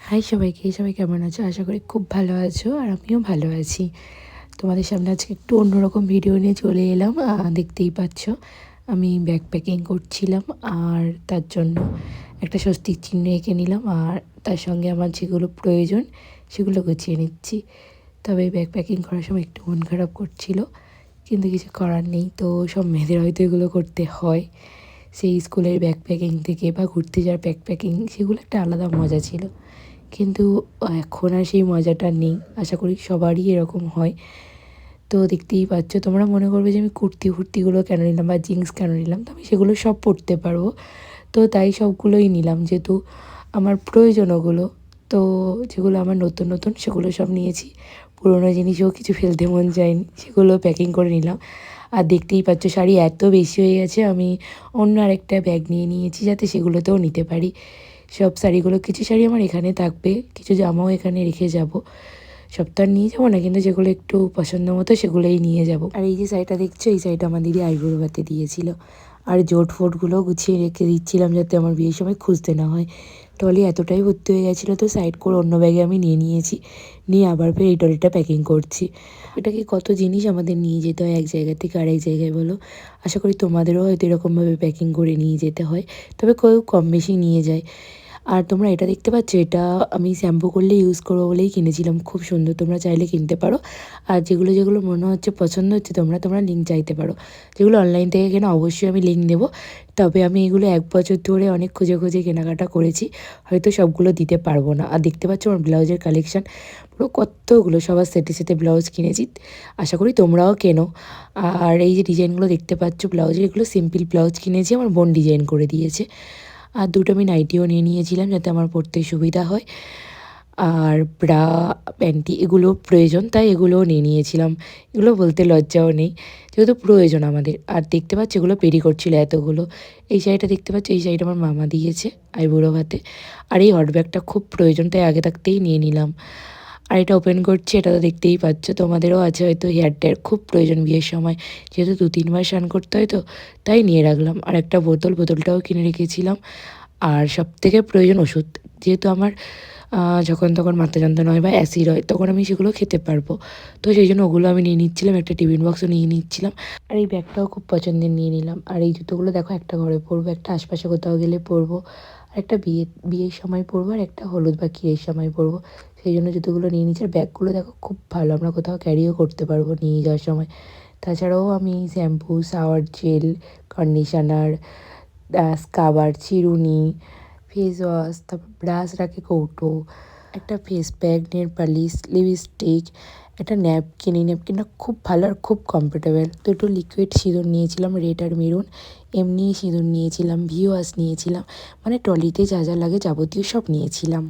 High সবাইকে, সবাই কেমন আছো? আশা করি খুব ভালো আছো আর আমিও ভালো আছি। তোমাদের সামনে আজকে একটু অন্যরকম ভিডিও নিয়ে চলে এলাম। দেখতেই পাচ্ছ আমি ব্যাকপ্যাকিং করছিলাম আর তার জন্য একটা স্বস্তিক চিহ্ন এঁকে নিলাম আর তার সঙ্গে আমার যেগুলো প্রয়োজন সেগুলো গুছিয়ে নিচ্ছি। তবে ব্যাকপ্যাকিং করার সময় একটু মন খারাপ করছিল, কিন্তু কিছু করার নেই। তো সব মেয়েদের হয়তো এগুলো করতে হয়। সেই স্কুলের ব্যাকপ্যাকিং থেকে বা ঘুরতে যাওয়ার ব্যাকপ্যাকিং, সেগুলো একটা আলাদা মজা ছিল। কিন্তু এখন আর সেই মজাটা নেই। আশা করি সবারই এরকম হয়। তো দেখতেই পাচ্ছ, তোমরা মনে করবে যে আমি কুর্তিগুলো কেন নিলাম বা জিন্স কেন নিলাম, তো আমি সেগুলো সব পরতে পারবো। তো তাই সবগুলোই নিলাম, যেহেতু আমার প্রয়োজন ওগুলো। তো যেগুলো আমার নতুন নতুন সেগুলো সব নিয়েছি। পুরোনো জিনিসও কিছু ফেলতে মন চায়নি, সেগুলো প্যাকিং করে নিলাম। আর দেখতেই পাচ্ছ শাড়ি এত বেশি হয়ে গেছে, আমি অন্য আরেকটা ব্যাগ নিয়ে নিয়েছি যাতে সেগুলোতেও নিতে পারি সব শাড়িগুলো। কিছু শাড়ি আমার এখানে থাকবে, কিছু জামাও এখানে রেখে যাব। সব তো আর নিয়ে যাবো না, কিন্তু যেগুলো একটু পছন্দ মতো সেগুলোই নিয়ে যাব। আর এই যে শাড়িটা দেখছো, এই শাড়িটা আমার দিদি আইবুড়ো ভাতে দিয়েছিল। আর ফোটগুলো গুছিয়ে রেখে দিচ্ছিলাম যাতে আমার বিয়ের সময় খুঁজতে না হয়। ট্রলি এতটাই ভর্তি হয়ে গেছিলো, তো সাইড করে অন্য ব্যাগে আমি নিয়ে নিয়েছি। নিয়ে আবার ফের এই ট্রলিটা প্যাকিং করছি। এটাকে কত জিনিস আমাদের নিয়ে যেতে হয় এক জায়গা থেকে আরেক জায়গায়, বলো? আশা করি তোমাদেরও হয়তো এরকমভাবে প্যাকিং করে নিয়ে যেতে হয়, তবে কেউ কম বেশি নিয়ে যায়। আর তোমরা এটা দেখতে পাচ্ছ, এটা আমি শ্যাম্পু করলে ইউজ করবো বলেই কিনেছিলাম। খুব সুন্দর, তোমরা চাইলে কিনতে পারো। আর যেগুলো যেগুলো মনে হচ্ছে পছন্দ হচ্ছে, তোমরা লিঙ্ক চাইতে পারো। যেগুলো অনলাইন থেকে কেনা অবশ্যই আমি লিঙ্ক দেবো। তবে আমি এগুলো 1 বছর ধরে অনেক খুঁজে খুঁজে কেনাকাটা করেছি, হয়তো সবগুলো দিতে পারবো না। আর দেখতে পাচ্ছ আমার ব্লাউজের কালেকশান পুরো কতগুলো, সবার সেটে সেটে ব্লাউজ কিনেছি। আশা করি তোমরাও কেনো। আর এই যে ডিজাইনগুলো দেখতে পাচ্ছ ব্লাউজের, এগুলো সিম্পল ব্লাউজ কিনেছি, আমার বোন ডিজাইন করে দিয়েছে। আর দুটো আমি নাইটিও নিয়ে নিয়েছিলাম যাতে আমার পরতে সুবিধা হয়। আর ব্রা, প্যান্টি এগুলো প্রয়োজন, তাই এগুলোও নিয়ে নিয়েছিলাম। এগুলো বলতে লজ্জাও নেই, যেহেতু প্রয়োজন আমাদের। আর দেখতে পাচ্ছি এগুলো পেরিকোট ছিল এতগুলো। এই শাড়িটা দেখতে পাচ্ছি, এই শাড়িটা আমার মামা দিয়েছে আইবুড়ো ভাতে। আর এই হট ব্যাগটা খুব প্রয়োজন, তাই আগে থাকতেই নিয়ে নিলাম। আর এটা ওপেন করছি, এটা তো দেখতেই পাচ্ছ, তোমাদেরও আছে হয়তো হেয়ার ড্রায়ার, খুব প্রয়োজন বিয়ের সময়, যেহেতু 2-3 বার স্নান করতে হয়, তো তাই নিয়ে রাখলাম। আর একটা বোতলটাও কিনে রেখেছিলাম। আর সবথেকে প্রয়োজন ওষুধ, যেহেতু আমার যখন তখন মাথা যন্ত্রণা হয় বা অ্যাসিড হয়, তখন আমি সেগুলো খেতে পারবো। তো সেই জন্য ওগুলো আমি নিয়ে নিচ্ছিলাম, একটা টিফিন বক্সও নিয়ে নিচ্ছিলাম। আর এই ব্যাগটাও খুব পছন্দের নিয়ে নিলাম। আর এই জুতোগুলো দেখো, একটা ঘরে পরবো, একটা আশপাশে কোথাও গেলে পরবো, আর একটা বিয়ের সময় পরবো, আর একটা হলুদ বা ক্ষীরের সময় পরবো। সেই জন্য জুতোগুলো নিয়ে নিচ্ছি। আর ব্যাগগুলো দেখো খুব ভালো, আমরা কোথাও ক্যারিও করতে পারবো নিয়ে যাওয়ার সময়। তাছাড়াও আমি shampoo, shower gel, conditioner, scrubber, চিরুনি, ফেস ওয়াশ, তারপর ব্রাশ রাখে কৌটো, একটা face pack, nail polish, lipstick, একটা ন্যাপকিন। এই ন্যাপকিনটা খুব ভালো আর খুব কমফোর্টেবল। দুটো লিকুইড সিঁদুর নিয়েছিলাম, রেড আর মেরুন। এমনি সিঁদুর নিয়েছিলাম, ভিওয়াশ নিয়েছিলাম। মানে ট্রলিতে যা যা লাগে যাবতীয় সব নিয়েছিলাম।